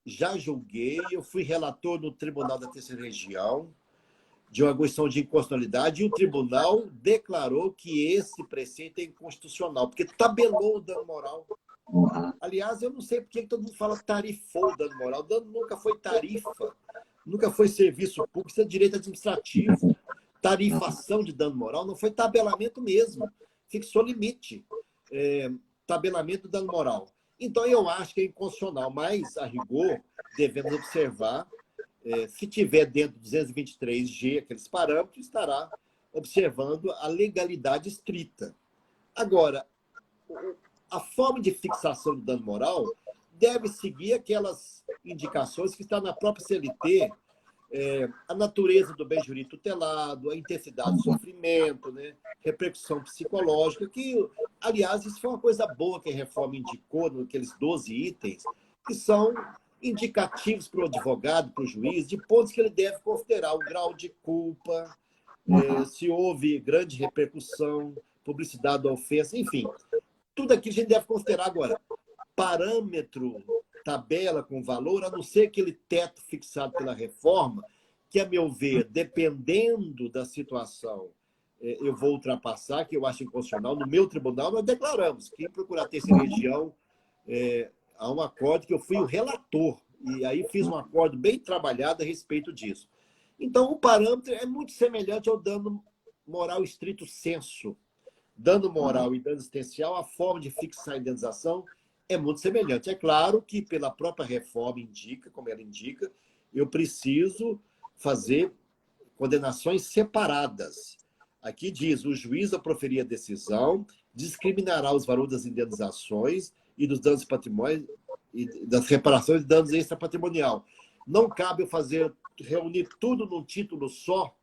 já julguei, eu fui relator no Tribunal da Terceira Região de uma questão de inconstitucionalidade e o tribunal declarou que esse preceito é inconstitucional, porque tabelou o dano moral. Aliás, eu não sei por que todo mundo fala tarifou o dano moral. O dano nunca foi tarifa, nunca foi serviço público, isso é direito administrativo. Tarifação de dano moral não foi tabelamento mesmo, fixou limite. Tabelamento do dano moral. Então, eu acho que é inconstitucional, mas, a rigor, devemos observar, se tiver dentro do 223G, aqueles parâmetros, estará observando a legalidade estrita. Agora, a forma de fixação do dano moral deve seguir aquelas indicações que estão na própria CLT, a natureza do bem jurídico tutelado, a intensidade do sofrimento, né? Repercussão psicológica, que, aliás, isso foi uma coisa boa que a reforma indicou naqueles 12 itens, que são indicativos para o advogado, para o juiz, de pontos que ele deve considerar: o grau de culpa, se houve grande repercussão, publicidade da ofensa, enfim. Tudo aquilo a gente deve considerar agora. Parâmetro, tabela com valor, a não ser aquele teto fixado pela reforma, que, a meu ver, dependendo da situação, eu vou ultrapassar, que eu acho inconstitucional. No meu tribunal, nós declaramos que, em Procuradoria Região, há um acordo que eu fui o relator, e aí fiz um acordo bem trabalhado a respeito disso. Então, o parâmetro é muito semelhante ao dano moral estrito sensu. Dano moral e dano existencial, a forma de fixar a indenização é muito semelhante. É claro que, pela própria reforma indica, como ela indica, eu preciso fazer condenações separadas. Aqui diz, o juiz, ao proferir a decisão, discriminará os valores das indenizações e dos danos patrimônio e das reparações de danos extrapatrimonial. Não cabe eu reunir tudo num título só,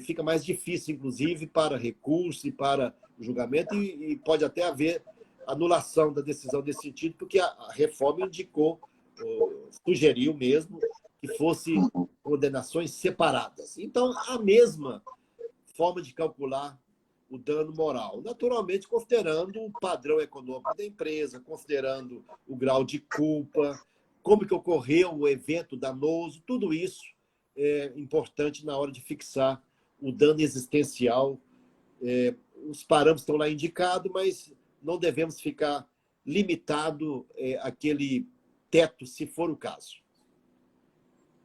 fica mais difícil, inclusive, para recurso e para julgamento, e pode até haver anulação da decisão nesse sentido, porque a reforma indicou, sugeriu mesmo, que fosse condenações separadas. Então, a mesma forma de calcular o dano moral, naturalmente considerando o padrão econômico da empresa, considerando o grau de culpa, como que ocorreu o evento danoso, tudo isso é importante na hora de fixar o dano existencial. Os parâmetros estão lá indicados, mas não devemos ficar limitado àquele teto, se for o caso.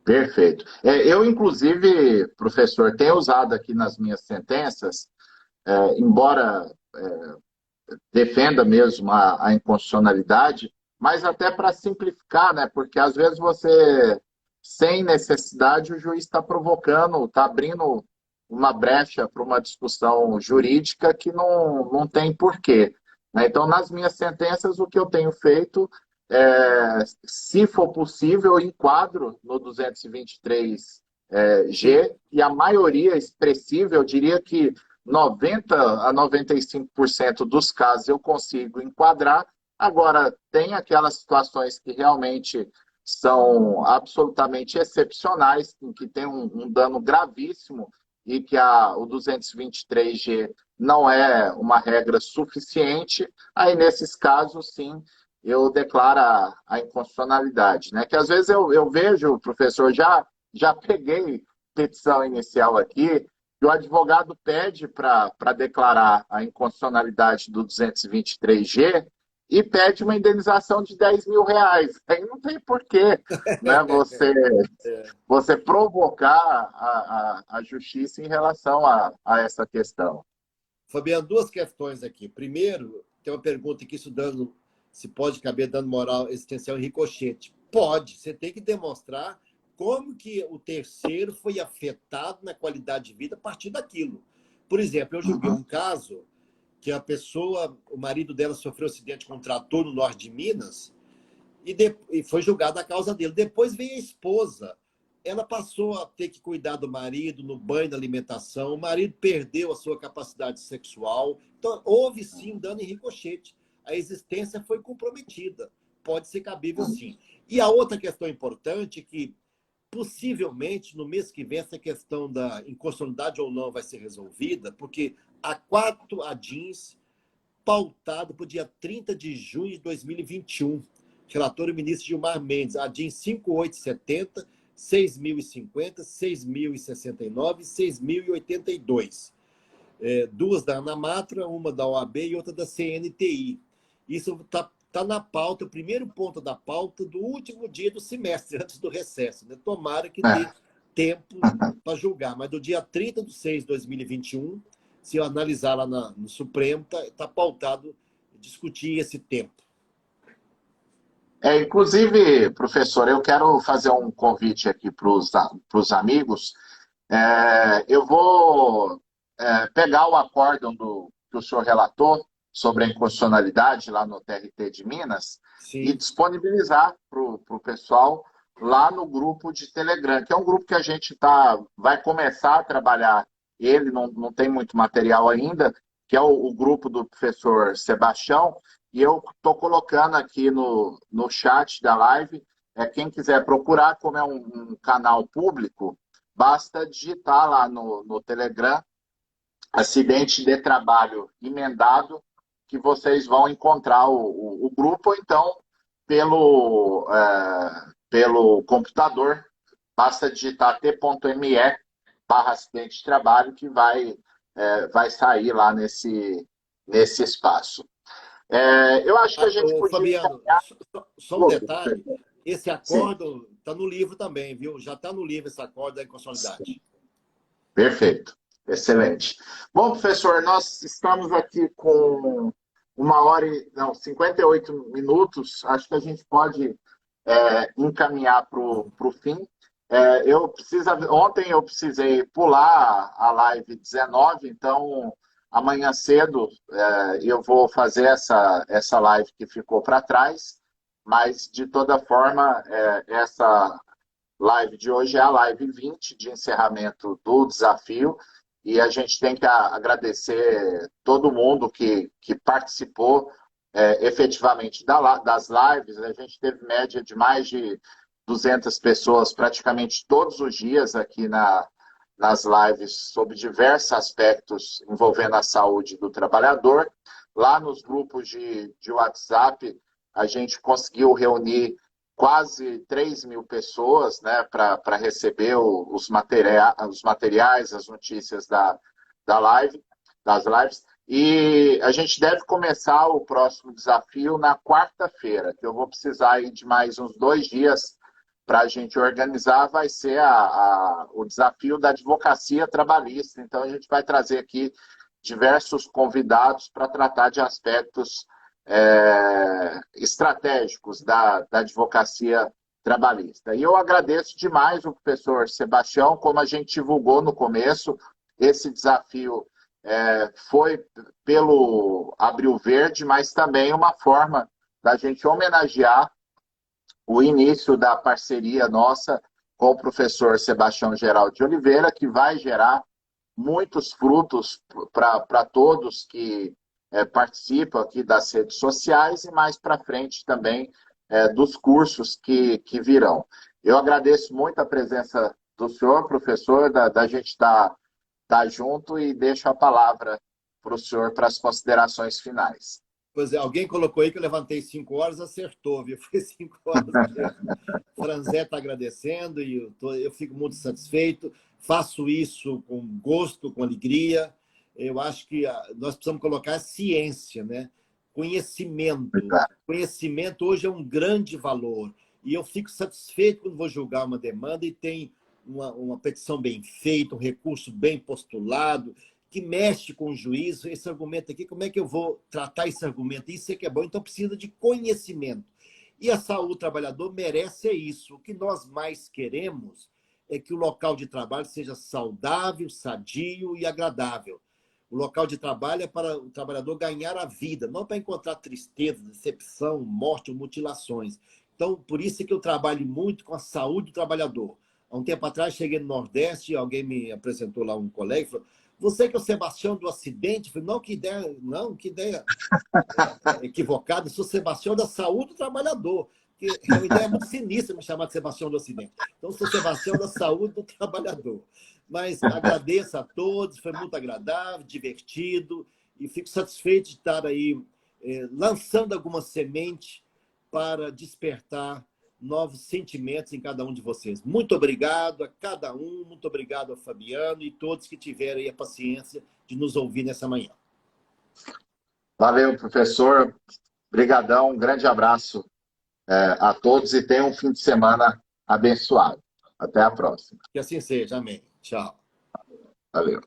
Perfeito. Eu, inclusive, professor, tenho usado aqui nas minhas sentenças, embora defenda mesmo a inconstitucionalidade, mas até para simplificar, né? Porque às vezes você, sem necessidade, o juiz está provocando, está abrindo uma brecha para uma discussão jurídica que não tem porquê, né? Então, nas minhas sentenças, o que eu tenho feito se for possível, eu enquadro no 223G, e a maioria expressiva, eu diria que 90% a 95% dos casos eu consigo enquadrar. Agora, tem aquelas situações que realmente são absolutamente excepcionais, em que tem um dano gravíssimo e que o 223G não é uma regra suficiente. Aí, nesses casos, sim, eu declaro a inconstitucionalidade, né? Que às vezes eu vejo, professor, já peguei petição inicial aqui, que o advogado pede para declarar a inconstitucionalidade do 223G e pede uma indenização de R$ 10.000. Aí não tem porquê, né, você provocar a justiça em relação a essa questão. Fabiano, duas questões aqui. Primeiro, tem uma pergunta aqui estudando se pode caber dano moral existencial em ricochete. Pode. Você tem que demonstrar como que o terceiro foi afetado na qualidade de vida a partir daquilo. Por exemplo, eu julguei um caso que a pessoa, o marido dela sofreu um acidente com um trator no norte de Minas e foi julgada a causa dele. Depois veio a esposa. Ela passou a ter que cuidar do marido no banho, na alimentação. O marido perdeu a sua capacidade sexual. Então, houve sim dano em ricochete. A existência foi comprometida. Pode ser cabível, sim. E a outra questão importante é que, possivelmente, no mês que vem, essa questão da inconstitucionalidade ou não vai ser resolvida, porque há 4 ADINs pautado para o dia 30 de junho de 2021. Relator o ministro Gilmar Mendes, ADIN 5870, 6.050, 6.069 e 6.082. Duas da Anamatra, uma da OAB e outra da CNTI. Isso está na pauta, o primeiro ponto da pauta do último dia do semestre, antes do recesso. Né? Tomara que dê tempo para julgar, mas do dia 30/6/2021, se eu analisar lá no Supremo, está pautado discutir esse tempo. Inclusive, professor, eu quero fazer um convite aqui para os amigos. Eu vou pegar o acórdão que o senhor relatou sobre a inconstitucionalidade lá no TRT de Minas. Sim. E disponibilizar para o pessoal lá no grupo de Telegram, que é um grupo que a gente vai começar a trabalhar. Ele não tem muito material ainda, que é o grupo do professor Sebastião, e eu estou colocando aqui no chat da live, quem quiser procurar, como é um canal público, basta digitar lá no Telegram, acidente de trabalho emendado, que vocês vão encontrar o grupo, ou então pelo computador, basta digitar t.me/acidente de trabalho que vai sair lá nesse espaço. Eu acho que a gente Ô, podia Fabiano, encaminhar só um tudo. detalhe. Esse Sim, acordo está no livro também, viu? Já está no livro esse acordo da sim. inconstitucionalidade. Perfeito. Excelente. Bom, professor, nós estamos aqui com 58 minutos. Acho que a gente pode encaminhar para o fim. Ontem eu precisei pular a live 19, então amanhã cedo eu vou fazer essa live que ficou para trás, mas de toda forma, essa live de hoje é a live 20 de encerramento do desafio, e a gente tem que agradecer todo mundo que participou efetivamente das lives. A gente teve média de mais de 200 pessoas praticamente todos os dias aqui nas lives sobre diversos aspectos envolvendo a saúde do trabalhador. Lá nos grupos de WhatsApp, a gente conseguiu reunir quase 3.000 pessoas, né, para receber os materiais, as notícias das lives. E a gente deve começar o próximo desafio na quarta-feira, que eu vou precisar aí de mais uns 2 dias para a gente organizar. Vai ser o desafio da advocacia trabalhista. Então, a gente vai trazer aqui diversos convidados para tratar de aspectos estratégicos da advocacia trabalhista. E eu agradeço demais o professor Sebastião, como a gente divulgou no começo, esse desafio foi pelo Abril Verde, mas também uma forma da gente homenagear o início da parceria nossa com o professor Sebastião Geraldo de Oliveira, que vai gerar muitos frutos para todos que participam aqui das redes sociais e mais para frente também dos cursos que virão. Eu agradeço muito a presença do senhor, professor, da gente estar junto, e deixo a palavra para o senhor para as considerações finais. Pois é, alguém colocou aí que eu levantei 5 horas, acertou, viu? Foi 5 horas mesmo. Franzé está agradecendo e eu fico muito satisfeito. Faço isso com gosto, com alegria. Eu acho que nós precisamos colocar ciência, né? Conhecimento. Obrigado. Conhecimento hoje é um grande valor. E eu fico satisfeito quando vou julgar uma demanda e tem uma petição bem feita, um recurso bem postulado, que mexe com o juízo. Esse argumento aqui, como é que eu vou tratar esse argumento? Isso é que é bom. Então, precisa de conhecimento. E a saúde do trabalhador merece isso. O que nós mais queremos é que o local de trabalho seja saudável, sadio e agradável. O local de trabalho é para o trabalhador ganhar a vida, não para encontrar tristeza, decepção, morte ou mutilações. Então, por isso é que eu trabalho muito com a saúde do trabalhador. Há um tempo atrás, cheguei no Nordeste, alguém me apresentou lá, um colega, e falou: você que é o Sebastião do acidente? Eu falei: não, que ideia equivocada. Eu sou Sebastião da saúde do trabalhador. Que é uma ideia muito sinistra me chamar de Sebastião do acidente. Então, sou Sebastião da saúde do trabalhador. Mas agradeço a todos, foi muito agradável, divertido, e fico satisfeito de estar aí lançando alguma semente para despertar novos sentimentos em cada um de vocês. Muito obrigado a cada um, muito obrigado ao Fabiano e todos que tiverem a paciência de nos ouvir nessa manhã. Valeu, professor. Obrigadão, um grande abraço a todos e tenham um fim de semana abençoado. Até a próxima. Que assim seja. Amém. Tchau. Valeu.